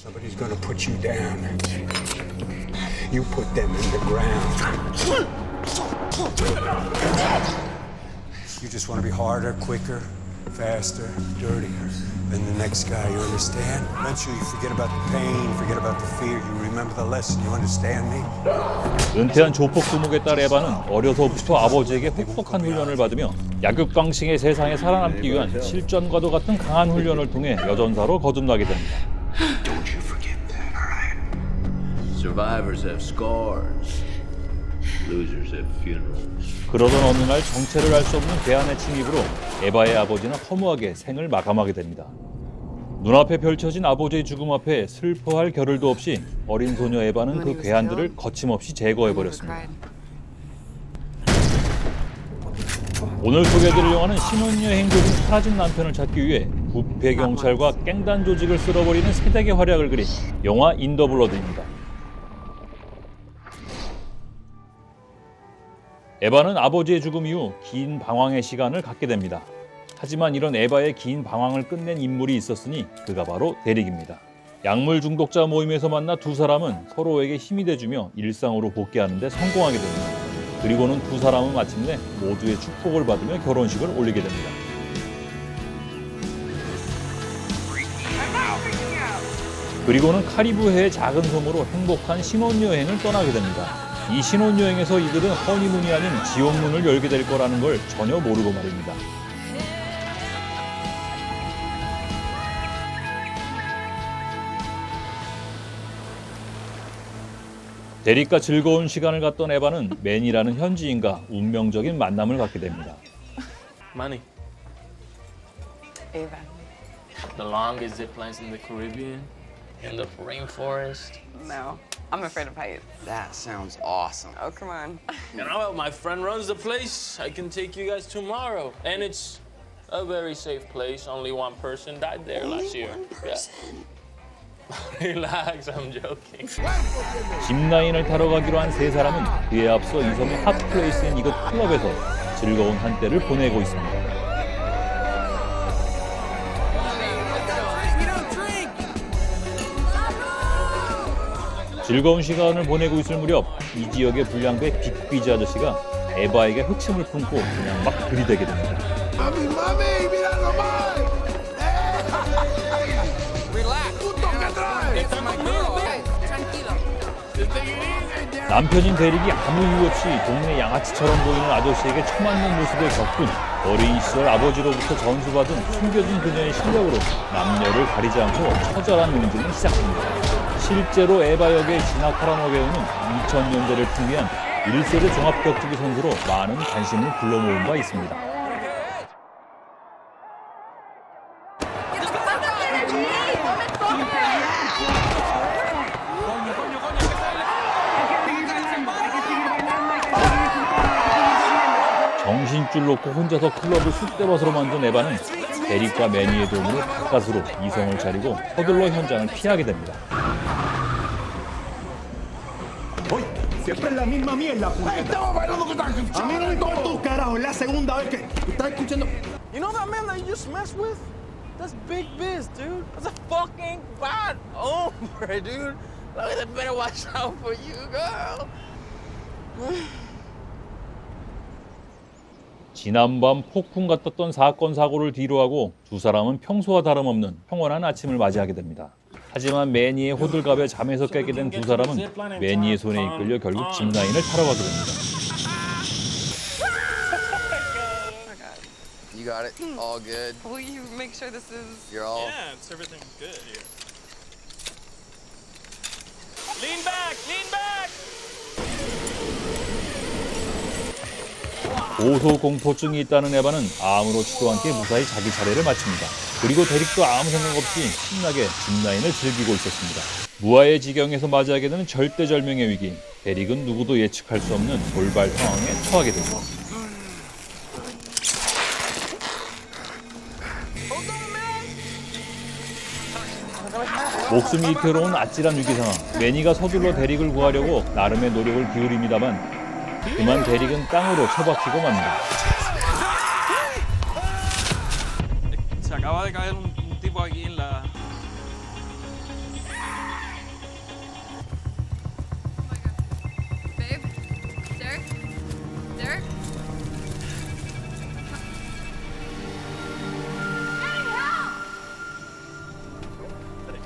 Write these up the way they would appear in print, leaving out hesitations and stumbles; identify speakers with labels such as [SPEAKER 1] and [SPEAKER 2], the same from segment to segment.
[SPEAKER 1] Somebody's gonna put you down. You put them in the ground. You just want to be harder, quicker, faster, dirtier than the next guy, you understand? Eventually you forget about the pain, forget about the fear, you remember the lesson, you understand me?
[SPEAKER 2] 은퇴한 조폭 두목의 딸 에바는 어려서부터 아버지에게 혹독한 훈련을 받으며 약육강식의 세상에 살아남기 위한 실전과도 같은 강한 훈련을 통해 여전사로 거듭나게 됩니다.
[SPEAKER 1] Don't you forget that, all right?
[SPEAKER 3] Survivors have scars. Losers have funerals.
[SPEAKER 2] 그러던 어느 날 정체를 알 수 없는 괴한의 침입으로 에바의 아버지는 허무하게 생을 마감하게 됩니다. 눈앞에 펼쳐진 아버지의 죽음 앞에 슬퍼할 겨를도 없이 어린 소녀 에바는 그 괴한들을 거침없이 제거해버렸습니다. 오늘 소개해드릴 영화는 신혼여행 도중 사라진 남편을 찾기 위해 부패 경찰과 깽단 조직을 쓸어버리는 새댁의 활약을 그린 영화 인더 블러드입니다. 에바는 아버지의 죽음 이후 긴 방황의 시간을 갖게 됩니다. 하지만 이런 에바의 긴 방황을 끝낸 인물이 있었으니 그가 바로 데릭입니다. 약물 중독자 모임에서 만나 두 사람은 서로에게 힘이 돼주며 일상으로 복귀하는 데 성공하게 됩니다. 그리고는 두 사람은 마침내 모두의 축복을 받으며 결혼식을 올리게 됩니다. 그리고는 카리브해의 작은 섬으로 행복한 신혼여행을 떠나게 됩니다. 이 신혼여행에서 이들은 허니문이 아닌 지옥문을 열게 될 거라는 걸 전혀 모르고 말입니다. 데릭과 즐거운 시간을 갖던 에바는 맨이라는 현지인과 운명적인 만남을 갖게 됩니다.
[SPEAKER 4] Money.
[SPEAKER 5] Ava.
[SPEAKER 4] The longest zip lines in the Caribbean. In the rainforest.
[SPEAKER 5] No, I'm afraid of heights.
[SPEAKER 6] That sounds awesome.
[SPEAKER 5] Oh, come on.
[SPEAKER 4] You know, my friend runs the place. I can take you guys tomorrow. And it's a very safe place. Only one person died there last year. Yeah. Relax, I'm joking.
[SPEAKER 2] 짚라인을 타러 가기로 한 세 사람은 그에 앞서 이 섬의 핫플레이스인 이곳 클럽에서 즐거운 한때를 보내고 있습니다. 즐거운 시간을 보내고 있을 무렵 이 지역의 불량배 빅비즈 아저씨가 에바에게 흑심을 품고 그냥 막 들이대게 됩니다. 남편인 데릭이 아무 이유 없이 동네 양아치처럼 보이는 아저씨에게 처맞는 모습을 겪은 어린 시절 아버지로부터 전수받은 숨겨진 그녀의 실력으로 남녀를 가리지 않고 처절한 응징이 시작됩니다. 실제로 에바 역의 지나 카라노 배우는 2000년대를 풍미한 1세대 종합격투기 선수로 많은 관심을 불러모은 바 있습니다. 정신줄 놓고 혼자서 클럽을 쑥대밭으로 만든 에바는 데릭과 매니의 도움으로 가까스로 이성을 차리고 서둘러 현장을 피하게 됩니다.
[SPEAKER 7] Siempre es la misma mierda, puñeta.
[SPEAKER 1] Estamos bailando con
[SPEAKER 7] A mí no me importa tu carajo, es la segunda vez que estás escuchando.
[SPEAKER 4] You know that man that you just messed with? That's Big Biz, dude. That's a fucking bad hombre, dude. Like, they better watch out for you, girl.
[SPEAKER 2] 지난밤 폭풍 같았던 사건 사고를 뒤로하고 두 사람은 평소와 다름없는 평온한 아침을 맞이하게 됩니다. 하지만 매니의 호들갑에 잠에서 깨게 된 두 사람은 매니의 손에 이끌려 결국 짚라인을 타러 가게 됩니다.
[SPEAKER 6] You got it. All good.
[SPEAKER 5] Will you make sure this is...
[SPEAKER 6] You're all.
[SPEAKER 4] Yeah, it's everything good here. Lean back, lean back.
[SPEAKER 2] 고소공포증이 있다는 에바는 아무렇지도 않게 무사히 자기 차례를 마칩니다. 그리고 데릭도 아무 생각 없이 신나게 짚라인을 즐기고 있었습니다. 무아의 지경에서 맞이하게 되는 절대절명의 위기. 데릭은 누구도 예측할 수 없는 돌발 상황에 처하게 됩니다. 목숨이 위태로운 아찔한 위기 상황. 매니가 서둘러 데릭을 구하려고 나름의 노력을 기울입니다만 그만 데릭은 땅으로 처박히고 맙니다.
[SPEAKER 4] Se acaba de caer un tipo aquí en la...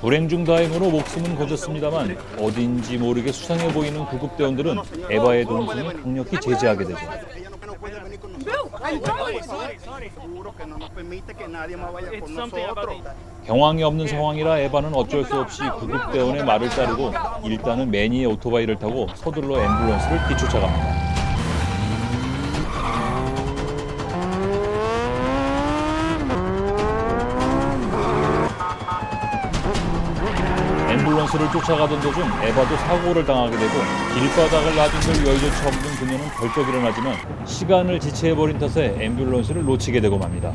[SPEAKER 2] 불행 중 다행으로 목숨은 거졌습니다만 어딘지 모르게 수상해 보이는 구급대원들은 에바의 동승을 강력히 제지하게 되죠. 경황이 없는 상황이라 에바는 어쩔 수 없이 구급대원의 말을 따르고 일단은 매니의 오토바이를 타고 서둘러 앰뷸런스를 뒤쫓아갑니다. 앰뷸런스를 쫓아가던 도중 에바도 사고를 당하게 되고 길바닥을 나둔 걸 여의조차 없는 그녀는 벌떡 일어나지만 시간을 지체해버린 탓에 앰뷸런스를 놓치게 되고 맙니다.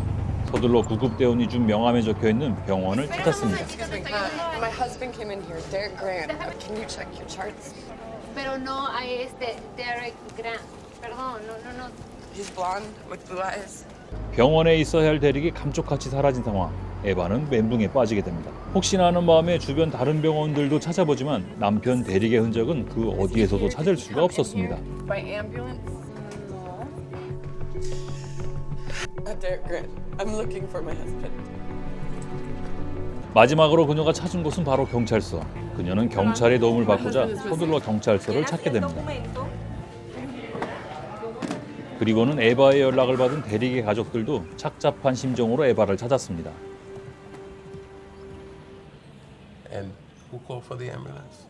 [SPEAKER 2] 서둘러 구급대원이 준 명함에 적혀있는 병원을 찾았습니다.
[SPEAKER 5] My husband came in here, Derek Grant. Can you check your charts?
[SPEAKER 8] Pero no hay Derek Grant. Perdón, no.
[SPEAKER 5] He's blonde with blue eyes.
[SPEAKER 2] 병원에 있어야 할 대릭이 감쪽같이 사라진 상황. 에바는 멘붕에 빠지게 됩니다. 혹시나 하는 마음에 주변 다른 병원들도 찾아보지만 남편 대릭의 흔적은 그 어디에서도 찾을 수가 없었습니다.
[SPEAKER 5] By ambulance? No. Derek Grant. I'm looking for my husband.
[SPEAKER 2] 마지막으로 그녀가 찾은 곳은 바로 경찰서. 그녀는 경찰의 도움을 받고자 서둘러 경찰서를 찾게 됩니다. 그리고는 에바의 연락을 받은 대릭의 가족들도 착잡한 심정으로 에바를 찾았습니다.
[SPEAKER 9] And who called for the ambulance?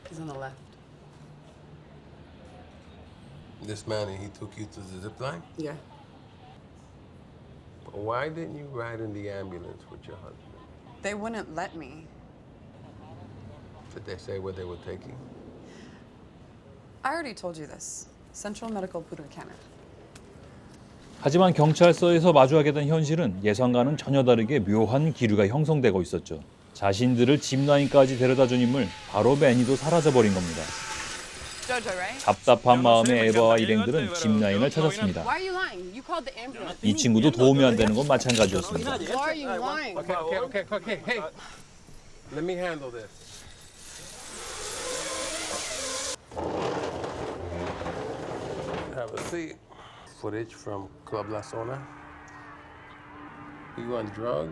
[SPEAKER 5] He's on the left.
[SPEAKER 9] This man, and he took you to the zip line?
[SPEAKER 5] Yeah.
[SPEAKER 9] But why didn't you ride in the ambulance with your husband?
[SPEAKER 5] They wouldn't let me.
[SPEAKER 9] Did they say where they were taking?
[SPEAKER 5] I already told you this. Central Medical Budokan.
[SPEAKER 2] 하지만 경찰서에서 마주하게 된 현실은 예상과는 전혀 다르게 묘한 기류가 형성되고 있었죠. 자신들을 짚라인까지 데려다준 인물, 바로 매니도 사라져버린 겁니다.
[SPEAKER 5] Jojo, right?
[SPEAKER 2] 답답한 마음의 에바와 일행들은 짚라인을 찾았습니다.
[SPEAKER 5] Why are you lying? You called the ambulance.
[SPEAKER 2] 이 친구도 도움이 안 되는 건 마찬가지였습니다.
[SPEAKER 5] Why are you lying?
[SPEAKER 9] Okay. Hey, let me handle this. Have a seat. Footage from Club La Zona. You on drugs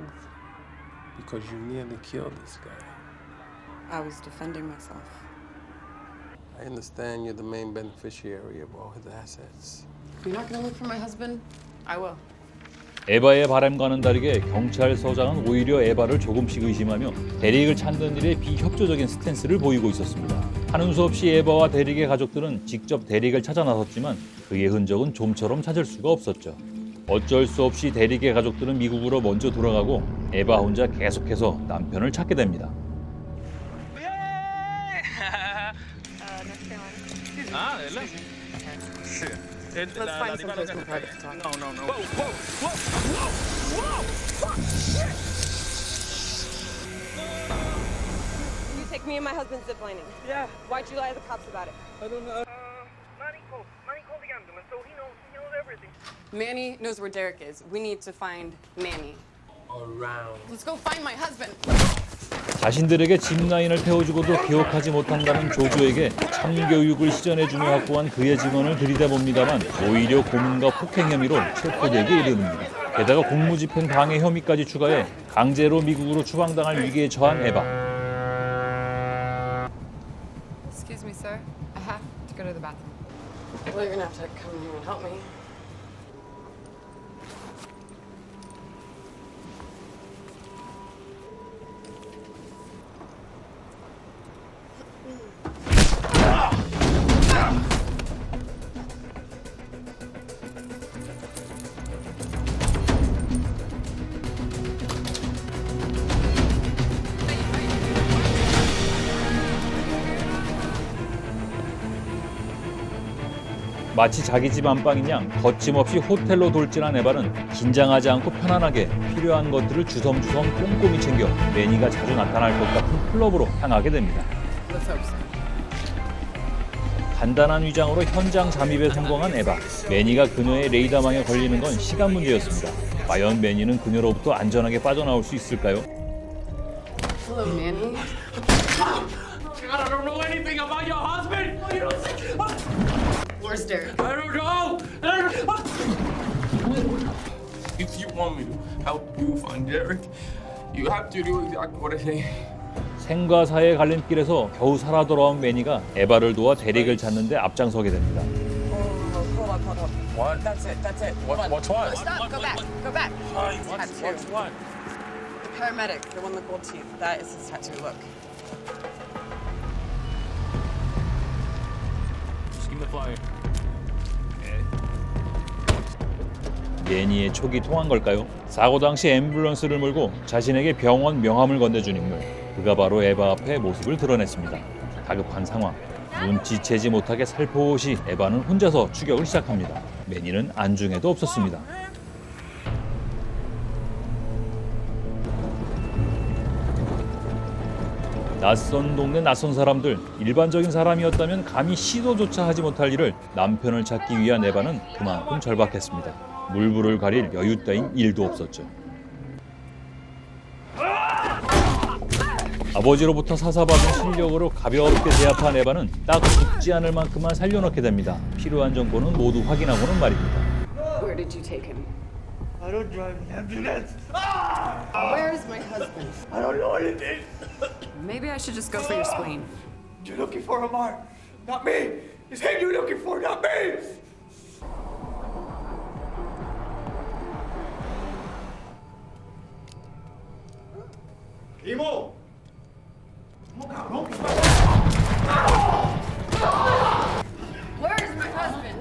[SPEAKER 9] because you nearly killed this guy.
[SPEAKER 5] I was defending myself.
[SPEAKER 9] I understand you're the main beneficiary of all his assets.
[SPEAKER 5] You're not gonna look for my husband? I will.
[SPEAKER 2] 에바의 바람과는 다르게 경찰서장은 오히려 에바를 조금씩 의심하며 대릭을 찾는 일에 비협조적인 스탠스를 보이고 있었습니다. 하는 수 없이 에바와 대릭의 가족들은 직접 대릭을 찾아 나섰지만 그의 흔적은 좀처럼 찾을 수가 없었죠. 어쩔 수 없이 대릭의 가족들은 미국으로 먼저 돌아가고 에바 혼자 계속해서 남편을 찾게 됩니다.
[SPEAKER 5] Let's find some place more private to talk.
[SPEAKER 4] No.
[SPEAKER 10] You take me and my husband ziplining.
[SPEAKER 4] Yeah.
[SPEAKER 10] Why'd you lie to the cops about it?
[SPEAKER 4] I don't know.
[SPEAKER 11] Manny called the ambulance, so he knows everything.
[SPEAKER 5] Manny knows where Derek is. We need to find Manny.
[SPEAKER 9] Around.
[SPEAKER 5] Let's go find my husband.
[SPEAKER 2] 자신들에게 짚라인을 태워주고도 기억하지 못한다는 조조에게 참교육을 시전해주며 확보한 그의 증언을 들이대봅니다만 오히려 고문과 폭행 혐의로 체포되게 이르릅니다. 게다가 공무집행 방해 혐의까지 추가해 강제로 미국으로 추방당할 위기에 처한 에바.
[SPEAKER 5] Excuse me, sir. I have to go to the bathroom. Well, you're gonna have to come here and help me.
[SPEAKER 2] 마치 자기 집 안방인 양 거침없이 호텔로 돌진한 에바는 긴장하지 않고 편안하게 필요한 것들을 주섬주섬 꼼꼼히 챙겨 매니가 자주 나타날 것 같은 클럽으로 향하게 됩니다.
[SPEAKER 5] Let's hope so.
[SPEAKER 2] 간단한 위장으로 현장 잠입에 성공한 에바. 매니가 그녀의 레이더망에 걸리는 건 시간 문제였습니다. 과연 매니는 그녀로부터 안전하게 빠져나올 수 있을까요?
[SPEAKER 5] Hello, Manny.
[SPEAKER 4] God, I don't know anything about your husband.
[SPEAKER 5] Where's Derek?
[SPEAKER 4] I don't know. If you want me to help you find Derek, You have to do exactly what I say.
[SPEAKER 2] 생과 사의 갈림길에서 겨우 살아 돌아온 매니가 에바를 도와 데릭을 찾는데 앞장서게 됩니다.
[SPEAKER 10] Hold up.
[SPEAKER 4] What?
[SPEAKER 10] That's it.
[SPEAKER 4] What's what?
[SPEAKER 10] Stop, go back.
[SPEAKER 4] What's what?
[SPEAKER 10] The paramedic, the one with gold teeth, that is his tattoo, look.
[SPEAKER 4] Just give me the flyer.
[SPEAKER 2] 매니의 촉이 통한 걸까요? 사고 당시 앰뷸런스를 몰고 자신에게 병원 명함을 건네준 인물. 그가 바로 에바 앞에 모습을 드러냈습니다. 다급한 상황. 눈치채지 못하게 살포시 에바는 혼자서 추격을 시작합니다. 매니는 안중에도 없었습니다. 낯선 동네 낯선 사람들, 일반적인 사람이었다면 감히 시도조차 하지 못할 일을 남편을 찾기 위한 에바는 그만큼 절박했습니다. 물불을 가릴 여유 따윈 일도 없었죠. 아버지로부터 사사받은 실력으로 가볍게 제압한 에바는 딱 죽지 않을 만큼만 살려놓게 됩니다. 필요한 정보는 모두 확인하고는 말입니다.
[SPEAKER 5] Where did you take him?
[SPEAKER 7] I don't drive an ambulance.
[SPEAKER 5] Where's my husband?
[SPEAKER 7] I don't know what it is.
[SPEAKER 5] Maybe I should just go for your spleen.
[SPEAKER 7] You're looking for Amar, not me. It's him you're looking for, not me. 이모.
[SPEAKER 5] Where's my husband?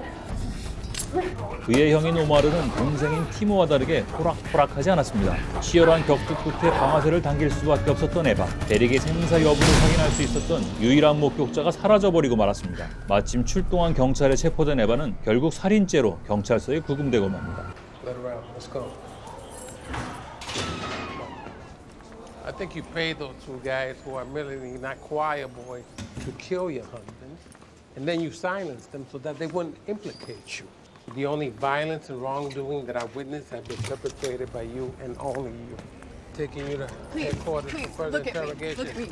[SPEAKER 2] 그의 형인 오마르는 동생인 티모와 다르게 호락호락하지 않았습니다. 치열한 격투 끝에 방아쇠를 당길 수밖에 없었던 에바. 데릭의 생사 여부를 확인할 수 있었던 유일한 목격자가 사라져버리고 말았습니다. 마침 출동한 경찰에 체포된 에바는 결국 살인죄로 경찰서에 구금되고 맙니다.
[SPEAKER 9] Let her out. Let's go. I think you paid those two guys who are merely not choir boys to kill your husband, and then you silenced them so that they wouldn't implicate you. The only violence and wrongdoing that I witnessed have been perpetrated by you and only you. Taking you to headquarters for further interrogation.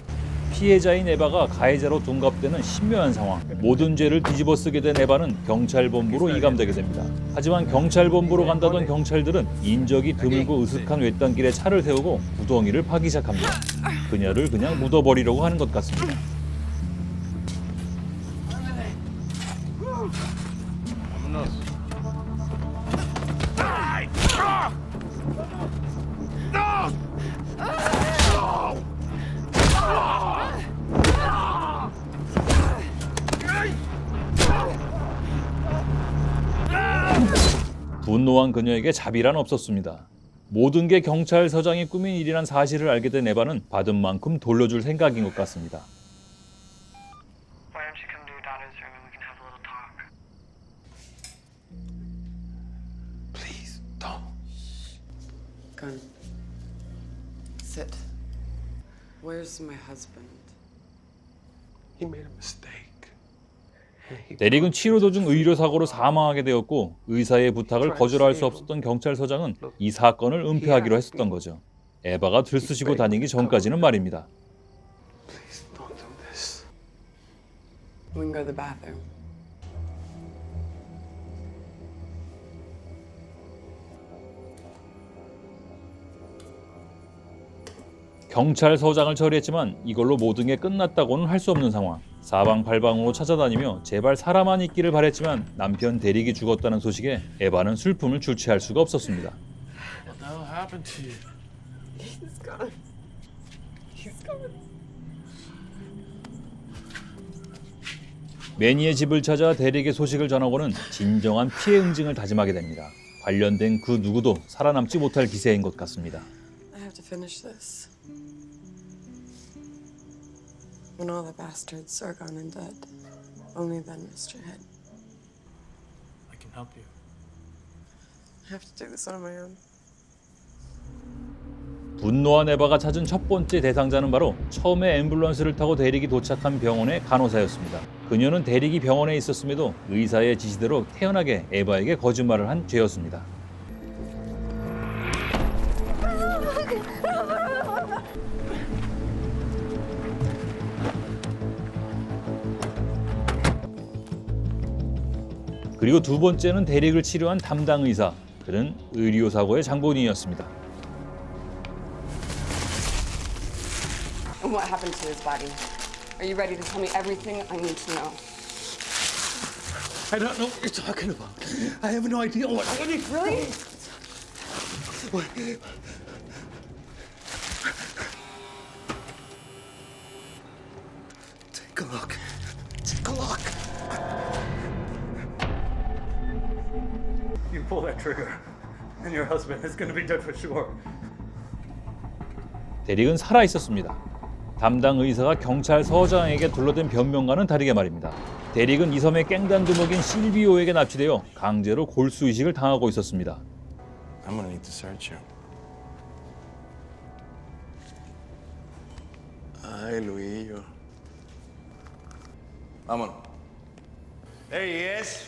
[SPEAKER 2] 피해자인 에바가 가해자로 둔갑되는 신묘한 상황. 모든 죄를 뒤집어 쓰게 된 에바는 경찰본부로 이감되게 됩니다. 하지만 경찰본부로 간다던 경찰들은 인적이 드물고 으슥한 외딴길에 차를 세우고 구덩이를 파기 시작합니다. 그녀를 그냥 묻어버리려고 하는 것 같습니다. 분노한 그녀에게 자비란 없었습니다. 모든 게 경찰서장이 꾸민 일이란 사실을 알게 된 에바는 받은 만큼 돌려줄 생각인 것 같습니다.
[SPEAKER 11] Why don't you come to your daughter's room and we can have a little talk?
[SPEAKER 9] Please don't.
[SPEAKER 5] Gun. Sit. Where's my husband?
[SPEAKER 9] He made a mistake.
[SPEAKER 2] 데릭은 치료 도중 의료사고로 사망하게 되었고 의사의 부탁을 거절할 수 없었던 경찰서장은 이 사건을 은폐하기로 했었던 거죠. 에바가 들쑤시고 다니기 전까지는 말입니다.
[SPEAKER 9] Please don't do this.
[SPEAKER 5] We can go to the bathroom.
[SPEAKER 2] 경찰서장을 처리했지만 이걸로 모든 게 끝났다고는 할 수 없는 상황. 사방팔방으로 찾아다니며 제발 살아만 있기를 바랬지만 남편 데릭이 죽었다는 소식에 에바는 슬픔을 주체할 수가 없었습니다.
[SPEAKER 9] What the hell happened to you?
[SPEAKER 10] He's gone. He's gone.
[SPEAKER 2] 매니의 집을 찾아 데릭의 소식을 전하고는 진정한 피해 응징을 다짐하게 됩니다. 관련된 그 누구도 살아남지 못할 기세인 것 같습니다.
[SPEAKER 5] I have to finish this. When all the bastards are gone and dead, only then, Mr. Head.
[SPEAKER 4] I can help you.
[SPEAKER 5] I have to do this on my own.
[SPEAKER 2] 분노한 에바가 찾은 첫 번째 대상자는 바로 처음에 앰뷸런스를 타고 데릭이 도착한 병원의 간호사였습니다. 그녀는 데릭이 병원에 있었음에도 의사의 지시대로 태연하게 에바에게 거짓말을 한 죄였습니다. 그리고 두 번째는 데릭을 치료한 담당 의사. 그는 의료사고의 장본인이었습니다.
[SPEAKER 10] and what happened to his body. Are you ready to tell me everything I need to know?
[SPEAKER 7] I don't know what you're talking about. I have no idea what.
[SPEAKER 10] Really?
[SPEAKER 7] Take a look. Take a look. You pull that trigger, and your husband is going to be dead for sure.
[SPEAKER 2] 대릭은 살아 있었습니다. 담당 의사가 경찰서장에게 둘러댄 변명과는 다르게 말입니다. 대릭은 이 섬의 깽단 두목인 실비오에게 납치되어 강제로 골수 이식을 당하고 있었습니다.
[SPEAKER 12] I'm gonna need to search you. Ay, Luillo. Vámonos. There he is.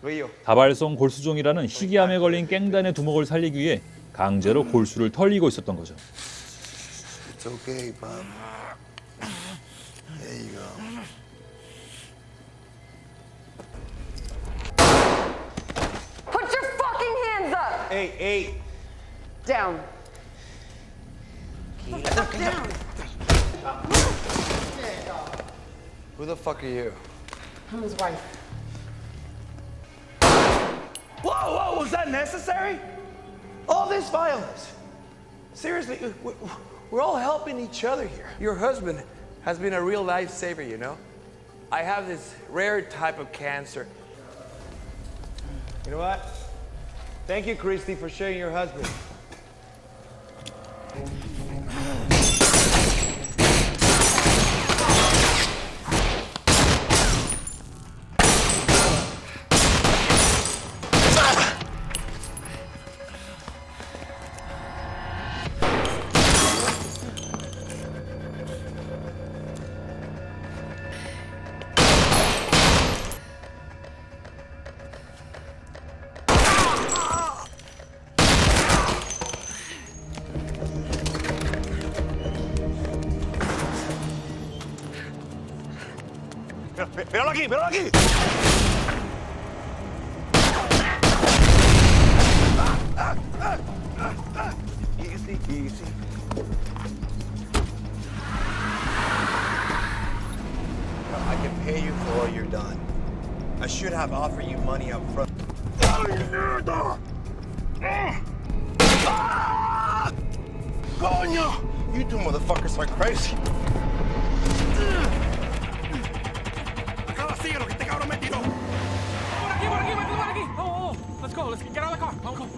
[SPEAKER 12] Luillo.
[SPEAKER 2] 다발성 골수종이라는 희귀암에 걸린 깽단의 두목을 살리기 위해 강제로 골수를 털리고 있었던 거죠.
[SPEAKER 12] It's okay, Bob. There you go.
[SPEAKER 10] Put your fucking hands up!
[SPEAKER 12] Hey.
[SPEAKER 10] Down. Down.
[SPEAKER 6] Who the fuck are you?
[SPEAKER 10] I'm his wife.
[SPEAKER 7] Whoa, was that necessary? All this violence. Seriously, we're all helping each other here.
[SPEAKER 4] Your husband has been a real lifesaver, you know? I have this rare type of cancer.
[SPEAKER 7] You know what? Thank you, Christy, for sharing your husband.
[SPEAKER 12] Míralo aquí. Easy. I can pay you for all you're done. I should have offered you money up front. Coño! You two motherfuckers are crazy. Síguelo, que este cabrón me tiró.
[SPEAKER 4] Por aquí. Oh, let's go. Let's get out of the car. Vamos.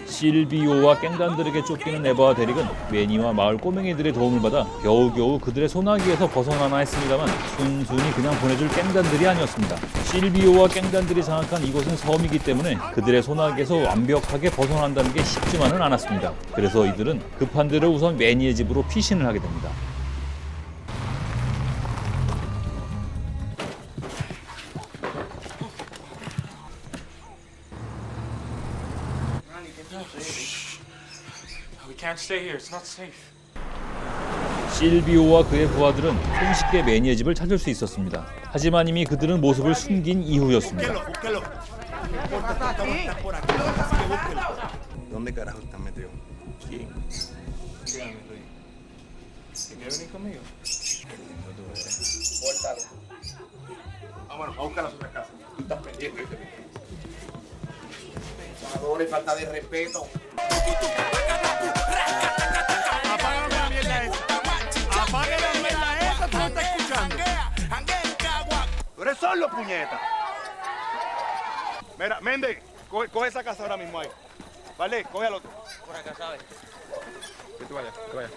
[SPEAKER 2] 실비오와 깽단들에게 쫓기는 에바와 대릭은 매니와 마을 꼬맹이들의 도움을 받아 겨우겨우 그들의 소나기에서 벗어나나 했습니다만 순순히 그냥 보내줄 깽단들이 아니었습니다. 실비오와 깽단들이 장악한 이곳은 섬이기 때문에 그들의 소나기에서 완벽하게 벗어난다는 게 쉽지만은 않았습니다. 그래서 이들은 급한 대로 우선 매니의 집으로 피신을 하게 됩니다.
[SPEAKER 4] We can't stay here. It's not safe.
[SPEAKER 2] 실비오와 그의 부하들은 손쉽게 매니의 집을 찾을 수 있었습니다. 하지만 이미 그들은 모습을 숨긴 이후였습니다.
[SPEAKER 12] ¿Dónde carajo está metido?
[SPEAKER 4] ¿Quién? Dígame, Luis. ¿Quieres venir conmigo?
[SPEAKER 12] Qué lindo tú eres. Suéltalo. Vámonos, a buscar las otras casas. Tú estás pendiente. Doble falta de respeto. Apágame la mierda esa. Apaga la mierda esa, tú no estás escuchando. Tú eres solo, puñeta. Mira, Méndez, coge esa casa ahora mismo ahí. Vale, coge al otro.
[SPEAKER 4] Por acá, ¿sabes?
[SPEAKER 12] Que tú vayas, que vayas.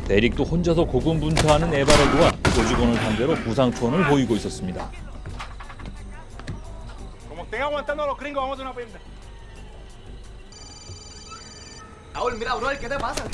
[SPEAKER 2] 대릭도 혼자서 고군분투하는 에바레드와 조직원을 상대로 부상 투혼을 보이고 있었습니다.
[SPEAKER 12] Como estén aguantando a los gringos, vamos a hacer una pinta.
[SPEAKER 7] Raúl, mira, bro, ¿qué te pasa?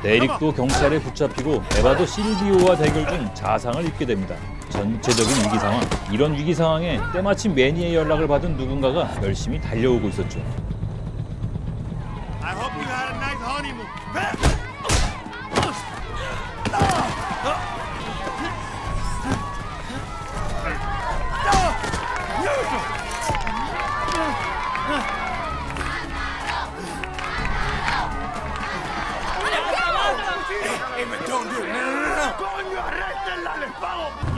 [SPEAKER 2] 데릭도 경찰에 붙잡히고 에바도 실비오와 대결 중 자상을 입게 됩니다. 전체적인 위기 상황. 이런 위기 상황에 때마침 매니의 연락을 받은 누군가가 열심히 달려오고 있었죠.
[SPEAKER 12] I hope you had a nice honeymoon.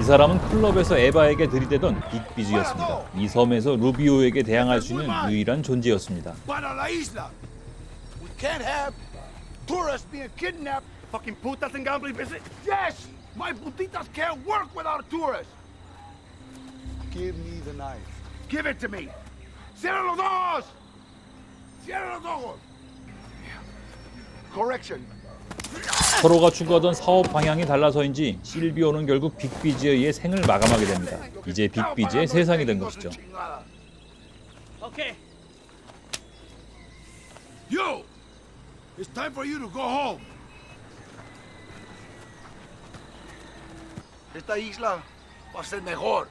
[SPEAKER 2] 이 사람은 클럽에서 에바에게 들이대던 빅비즈였습니다. 이 섬에서 루비오에게 대항할 수 있는 유일한 존재였습니다.
[SPEAKER 12] Para la isla. We can't have tourists being kidnapped. Fucking putas and gambling business. Yes, my putitas can't work without a tourist. Give me the knife. Give it to me. Cierra los ojos. Cierra los ojos. Correction.
[SPEAKER 2] 서로가 추구하던 사업 방향이 달라서인지 실비오는 결국 빅비즈에 의해 생을 마감하게 됩니다. 이제 빅비즈의 세상이 된 것이죠.
[SPEAKER 12] Okay. You. It's time for you to go home. Esta isla va a ser mejor.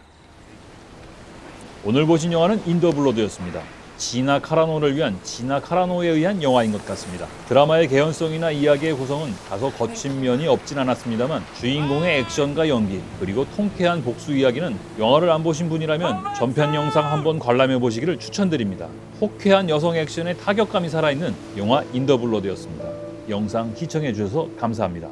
[SPEAKER 2] 오늘 보신 영화는 인더블러드였습니다. 지나 카라노를 위한 지나 카라노에 의한 영화인 것 같습니다. 드라마의 개연성이나 이야기의 구성은 다소 거친 면이 없진 않았습니다만 주인공의 액션과 연기 그리고 통쾌한 복수 이야기는 영화를 안 보신 분이라면 전편 영상 한번 관람해 보시기를 추천드립니다. 호쾌한 여성 액션의 타격감이 살아있는 영화 인더블러드였습니다. 영상 시청해 주셔서 감사합니다.